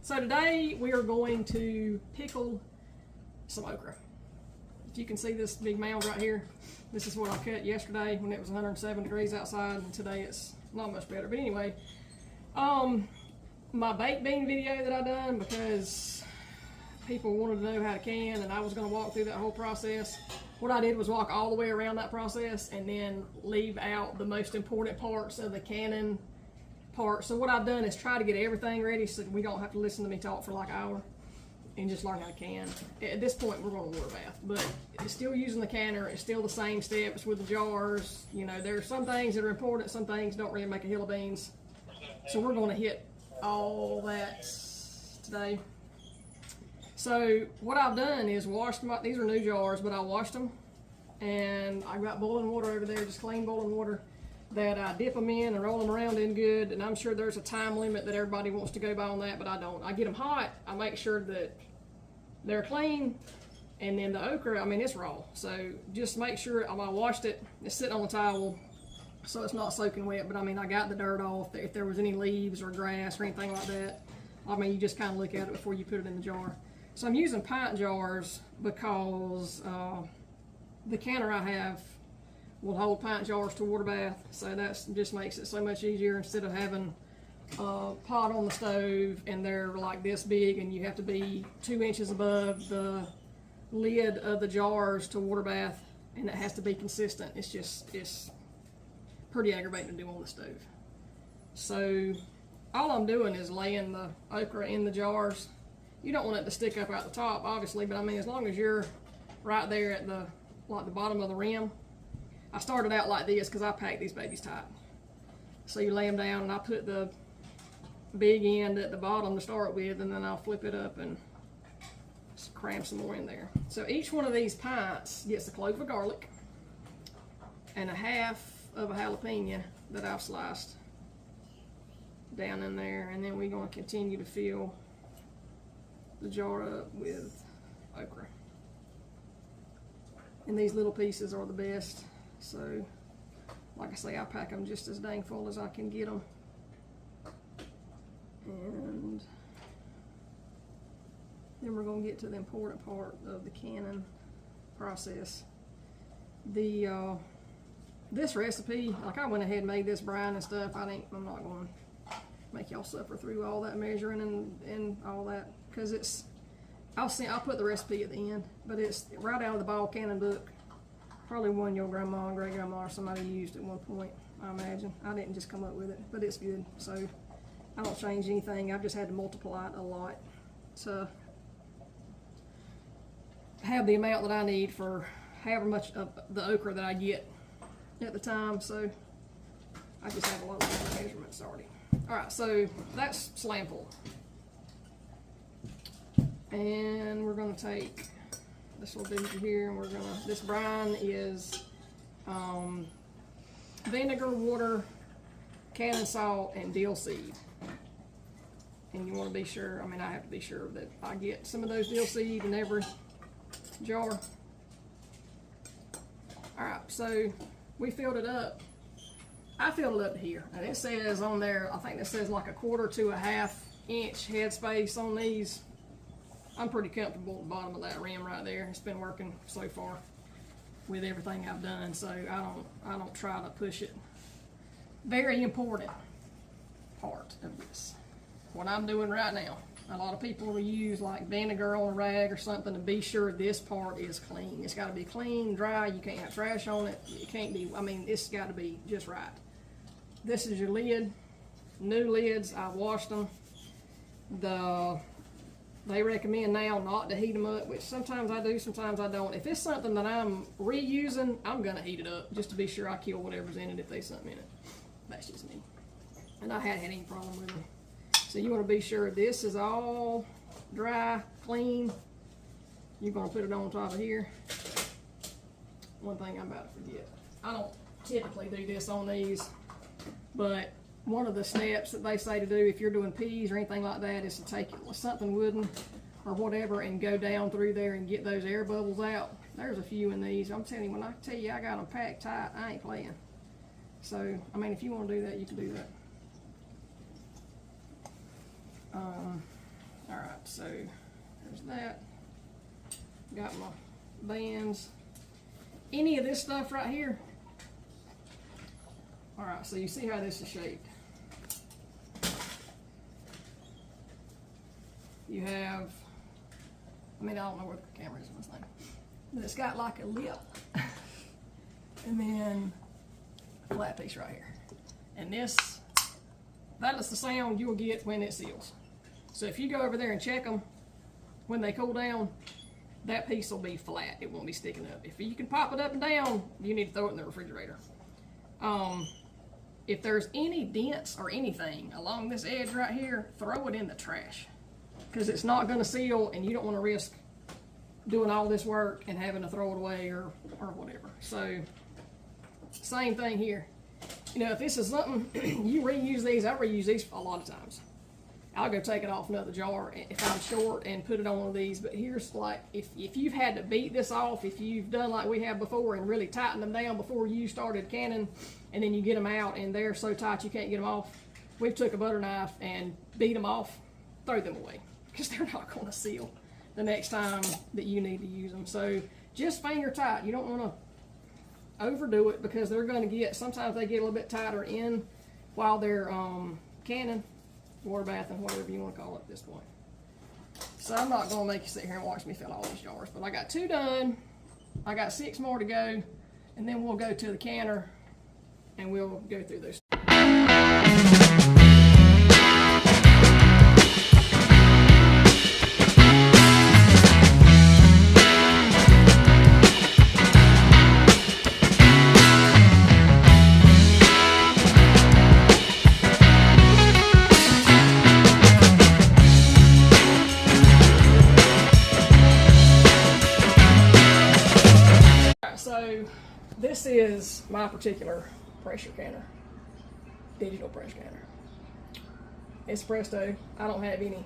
So today we are going to pickle some okra. If you can see this big mound right here, this is what I cut yesterday when it was 107 degrees outside, and today it's not much better. But anyway, my baked bean video that I done, because people wanted to know how to can, and I was going to walk through that whole process. What I did was walk all the way around that process and then leave out the most important parts of the canning part. So what I've done is try to get everything ready so we don't have to listen to me talk for like an hour and just learn how to can. At this point, we're going to water bath, but it's still using the canner. It's still the same steps with the jars. You know, there are some things that are important, some things don't really make a hill of beans. So we're going to hit all that today. So what I've done is washed these are new jars, but I washed them, and I got boiling water over there, just clean boiling water, that I dip them in and roll them around in good. And I'm sure there's a time limit that everybody wants to go by on that, but I don't. I get them hot, I make sure that they're clean, and then the okra, I mean, it's raw. So just make sure, I washed it, it's sitting on the towel, so it's not soaking wet, but I mean, I got the dirt off. If there was any leaves or grass or anything like that, I mean, you just kind of look at it before you put it in the jar. So I'm using pint jars because the canner I have will hold pint jars to water bath. So that just makes it so much easier instead of having a pot on the stove and they're like this big and you have to be 2 inches above the lid of the jars to water bath, and it has to be consistent. It's pretty aggravating to do on the stove. So all I'm doing is laying the okra in the jars. You don't want it to stick up out the top, obviously, but I mean, as long as you're right there at the bottom of the rim. I started out like this because I packed these babies tight. So you lay them down, and I put the big end at the bottom to start with, and then I'll flip it up and cram some more in there. So each one of these pints gets a clove of garlic and a half of a jalapeno that I've sliced down in there, and then we're going to continue to fill the jar up with okra. And these little pieces are the best. So, like I say, I pack them just as dang full as I can get them. And then we're going to get to the important part of the canning process. This recipe, like I went ahead and made this brine and stuff. I'm not going to make y'all suffer through all that measuring and all that, because I'll put the recipe at the end, but it's right out of the ball canning book. Probably one your grandma and great grandma or somebody used at one point, I imagine. I didn't just come up with it, but it's good. So I don't change anything. I've just had to multiply it a lot to have the amount that I need for however much of the okra that I get at the time. So I just have a lot of measurements already. All right, so that's slam full. And we're gonna take this little doozy here, and this brine is vinegar, water, canning salt, and dill seed. And you wanna be sure, I mean, I have to be sure that I get some of those dill seed in every jar. All right, so we filled it up. I filled it up to here, and it says on there, I think it says like 1/4 to 1/2 inch headspace on these. I'm pretty comfortable at the bottom of that rim right there. It's been working so far with everything I've done, so I don't try to push it. Very important part of this, what I'm doing right now. A lot of people will use like vinegar on a rag or something to be sure this part is clean. It's got to be clean, dry. You can't have trash on it. It can't be, I mean, it's got to be just right. This is your lid. New lids, I washed them. They recommend now not to heat them up, which sometimes I do, sometimes I don't. If it's something that I'm reusing, I'm gonna heat it up just to be sure I kill whatever's in it if there's something in it. That's just me. And I hadn't had any problem with them. So you wanna be sure this is all dry, clean. You're gonna put it on top of here. One thing I'm about to forget. I don't typically do this on these, but one of the steps that they say to do if you're doing peas or anything like that is to take something wooden or whatever and go down through there and get those air bubbles out. There's a few in these. I'm telling you, when I tell you I got them packed tight, I ain't playing. So, I mean, if you want to do that, you can do that. so there's that. Got my bands. Any of this stuff right here. All right, so you see how this is shaped. You have, I mean, I don't know where the camera is in this thing, but it's got like a lip, and then a flat piece right here. And this, that is the sound you'll get when it seals. So if you go over there and check them, when they cool down, that piece will be flat. It won't be sticking up. If you can pop it up and down, you need to throw it in the refrigerator. If there's any dents or anything along this edge right here, throw it in the trash, because it's not going to seal, and you don't want to risk doing all this work and having to throw it away or whatever. So same thing here. You know, if this is something you reuse these, I reuse these a lot of times. I'll go take it off another jar if I'm short and put it on one of these. But here's like, if you've had to beat this off, if you've done like we have before and really tighten them down before you started canning, and then you get them out and they're so tight you can't get them off, we've took a butter knife and beat them off, throw them away, because they're not going to seal the next time that you need to use them. So just finger tight. You don't want to overdo it, because they're going to get, sometimes they get a little bit tighter in while they're canning, water bathing, whatever you want to call it at this point. So I'm not going to make you sit here and watch me fill all these jars, but I got 2 done. I got 6 more to go, and then we'll go to the canner and we'll go through those. So this is my particular pressure canner, digital pressure canner. It's Presto. I don't have any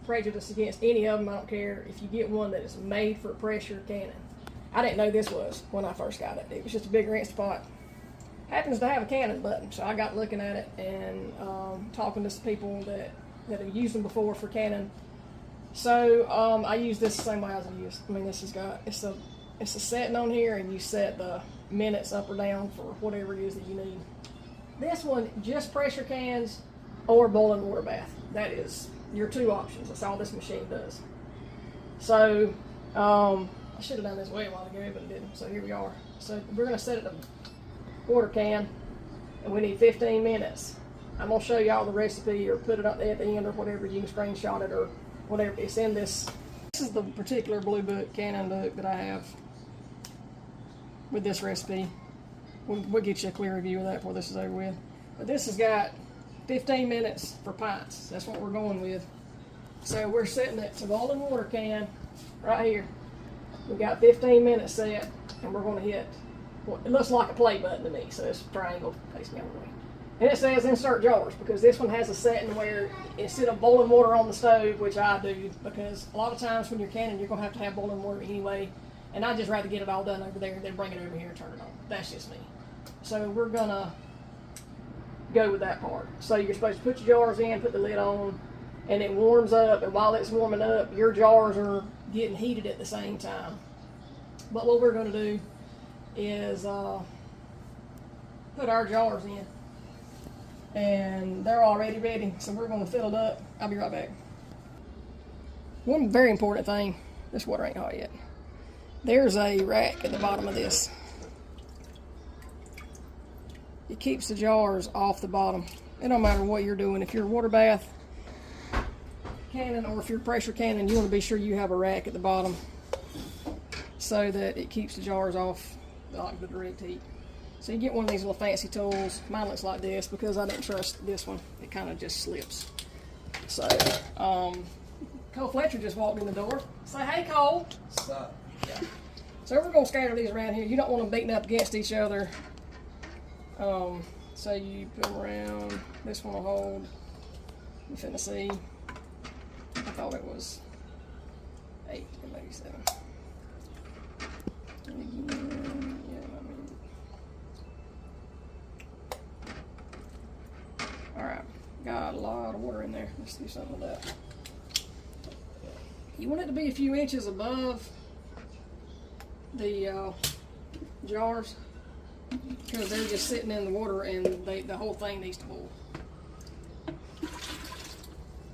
prejudice against any of them. I don't care if you get one that is made for pressure canning. I didn't know this was when I first got it. It was just a bigger Instapot. Happens to have a cannon button, so I got looking at it and talking to some people that have used them before for canning. So I use this the same way as I use. I mean, this has got, it's a setting on here, and you set the minutes up or down for whatever it is that you need. This one just pressure cans or boiling water bath. That is your 2 options. That's all this machine does. So I should have done this way a while ago, but I didn't. So here we are. So we're going to set it to water can, and we need 15 minutes. I'm going to show y'all the recipe, or put it up there at the end, or whatever. You can screenshot it or whatever. It's in this. This is the particular blue book, canning book, that I have with this recipe. We'll get you a clear review of that before this is over with. But this has got 15 minutes for pints. That's what we're going with. So we're setting it to boiling water can right here. We've got 15 minutes set, and we're going to hit, well, it looks like a play button to me, so it's a triangle facing the other way. And it says insert jars, because this one has a setting where instead of boiling water on the stove, which I do, because a lot of times when you're canning, you're going to have boiling water anyway. And I'd just rather get it all done over there and then bring it over here and turn it on. That's just me. So we're going to go with that part. So you're supposed to put your jars in, put the lid on, and it warms up. And while it's warming up, your jars are getting heated at the same time. But what we're going to do is put our jars in. And they're already ready, so we're going to fill it up. I'll be right back. One very important thing, this water ain't hot yet. There's a rack at the bottom of this. It keeps the jars off the bottom. It don't matter what you're doing. If you're water bath canning, or if you're pressure canning, you want to be sure you have a rack at the bottom so that it keeps the jars off like the direct heat. So you get one of these little fancy tools. Mine looks like this because I didn't trust this one. It kind of just slips. So, Cole Fletcher just walked in the door. Say, hey, Cole. What's up? Yeah. So we're going to scatter these around here. You don't want them beating up against each other. So you put them around. This one will hold. You're finna see. I thought it was 8 and maybe 7. And again, Alright, got a lot of water in there. Let's do something with that. You want it to be a few inches above the jars, because they're just sitting in the water and the whole thing needs to boil.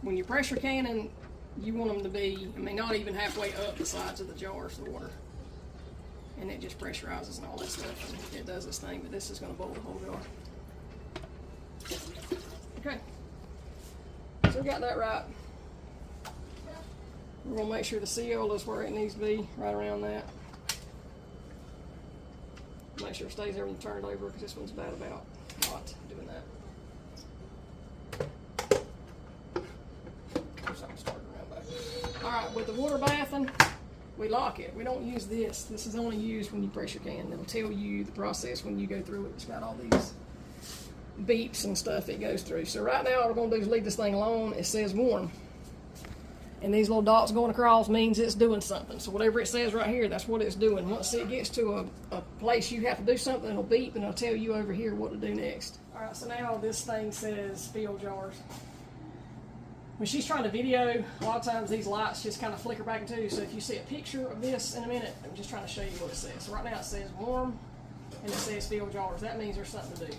When you're pressure canning, you want them to be, I mean, not even halfway up the sides of the jars, the water. And it just pressurizes and all that stuff, and it does its thing, but this is going to boil the whole jar. Okay, so we got that right. We're going to make sure the seal is where it needs to be, right around that. Make sure it stays everything turned over, because this one's bad about not doing that. Alright, with the water bathing, we lock it. We don't use this. This is only used when you pressure can. It'll tell you the process when you go through it. It's got all these beeps and stuff it goes through. So right now, all we're going to do is leave this thing alone. It says warm. And these little dots going across means it's doing something. So whatever it says right here, that's what it's doing. Once it gets to a place you have to do something, it'll beep and it'll tell you over here what to do next. Alright, so now this thing says fill jars. When she's trying to video, a lot of times these lights just kind of flicker back and too. So if you see a picture of this in a minute, I'm just trying to show you what it says. So right now it says warm and it says fill jars. That means there's something to do.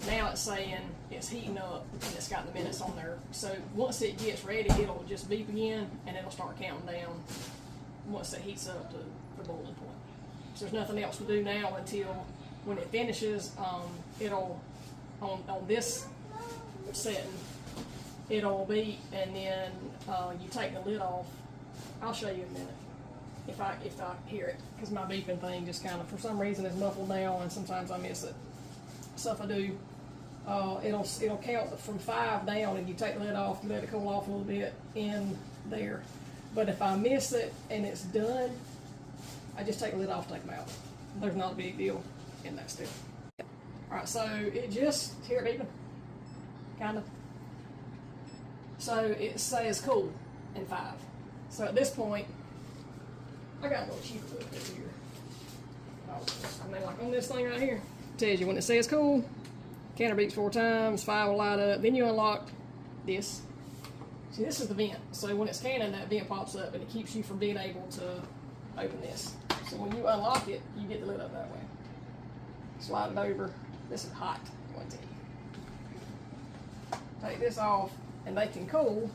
Now it's saying it's heating up and it's got the minutes on there. So once it gets ready, it'll just beep again and it'll start counting down once it heats up to the boiling point. So there's nothing else to do now until when it finishes. It'll, on this setting, it'll beep, and then you take the lid off. I'll show you in a minute if I hear it, because my beeping thing just kind of, for some reason, is muffled now, and sometimes I miss it. So if I do, it'll count from 5 down, and you take the lid off, you let it cool off a little bit in there. But if I miss it and it's done, I just take the lid off, take them out. There's not a big deal in that still. All right, so it just, hear it beeping, kind of. So it says cool in 5. So at this point, I got a little cheaper book over here. I mean, like on this thing right here, it tells you when it says cool, counter beeps 4 times, 5 will light up. Then you unlock this. See, this is the vent. So when it's canning, that vent pops up and it keeps you from being able to open this. So when you unlock it, you get the lid up that way. Slide it over. This is hot, I want to tell you. Take this off. And they can cool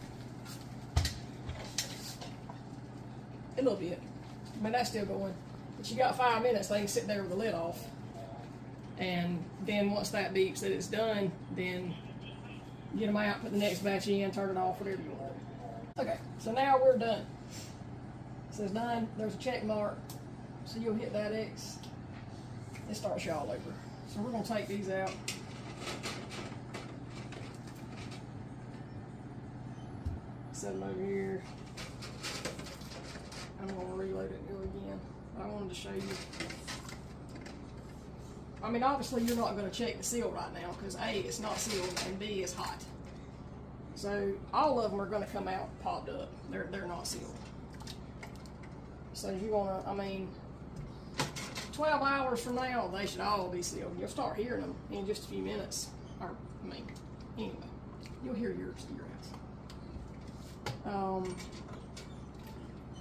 a little bit. I mean, that's still going. But you got 5 minutes, they can sit there with the lid off. And then once that beeps that it's done, then get them out, put the next batch in, turn it off, whatever you want. Okay, so now we're done. It says done, there's a check mark. So you'll hit that X. It starts you all over. So we're gonna take these out. Set them over here. I'm going to reload it and go again. I wanted to show you. I mean, obviously you're not going to check the seal right now because A, it's not sealed, and B, it's hot. So all of them are going to come out popped up. They're not sealed. So you want to, I mean, 12 hours from now, they should all be sealed. You'll start hearing them in just a few minutes. Or, I mean, anyway, you'll hear yours to your house.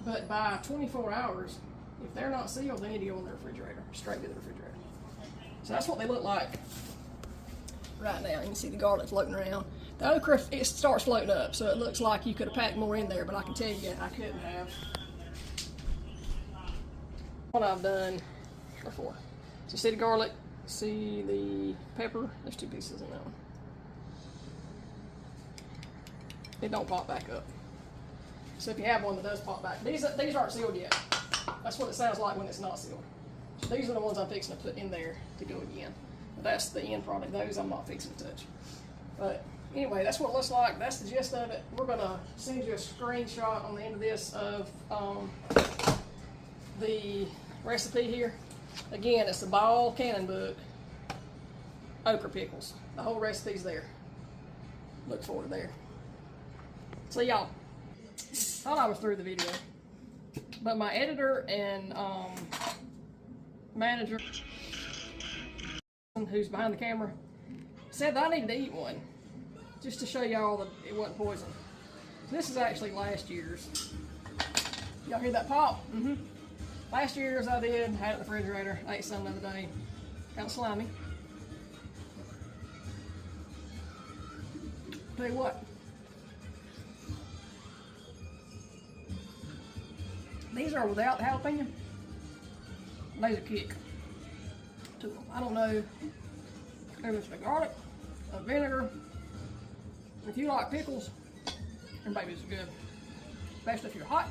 But by 24 hours, if they're not sealed, they need to go in the refrigerator, straight to the refrigerator. So that's what they look like right now. You can see the garlic floating around. The okra, it starts floating up, so it looks like you could have packed more in there, but I can tell you I couldn't have. What I've done before. So see the garlic, see the pepper, there's 2 pieces in that one. It don't pop back up. So if you have one that does pop back, these aren't sealed yet. That's what it sounds like when it's not sealed. So these are the ones I'm fixing to put in there to go again. But that's the end product. Those I'm not fixing to touch. But anyway, that's what it looks like. That's the gist of it. We're gonna send you a screenshot on the end of this of the recipe here. Again, it's the Ball Cannon book, okra pickles. The whole recipe's there. Look forward to there. So y'all, thought I was through the video, but my editor and manager, who's behind the camera, said that I needed to eat one, just to show y'all that it wasn't poison. This is actually last year's. Y'all hear that pop? Mm-hmm. Last year's I did, had it in the refrigerator, ate some the other day. Kind of slimy. Tell you what. These are without jalapeno. These are kick to them. I don't know if it's the garlic, the vinegar. If you like pickles, then baby, it's good. Especially if you're hot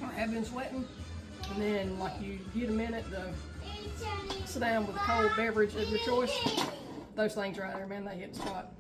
or have been sweating, and then like you get a minute to sit down with a cold beverage of your choice. Those things right there, man, they hit the spot.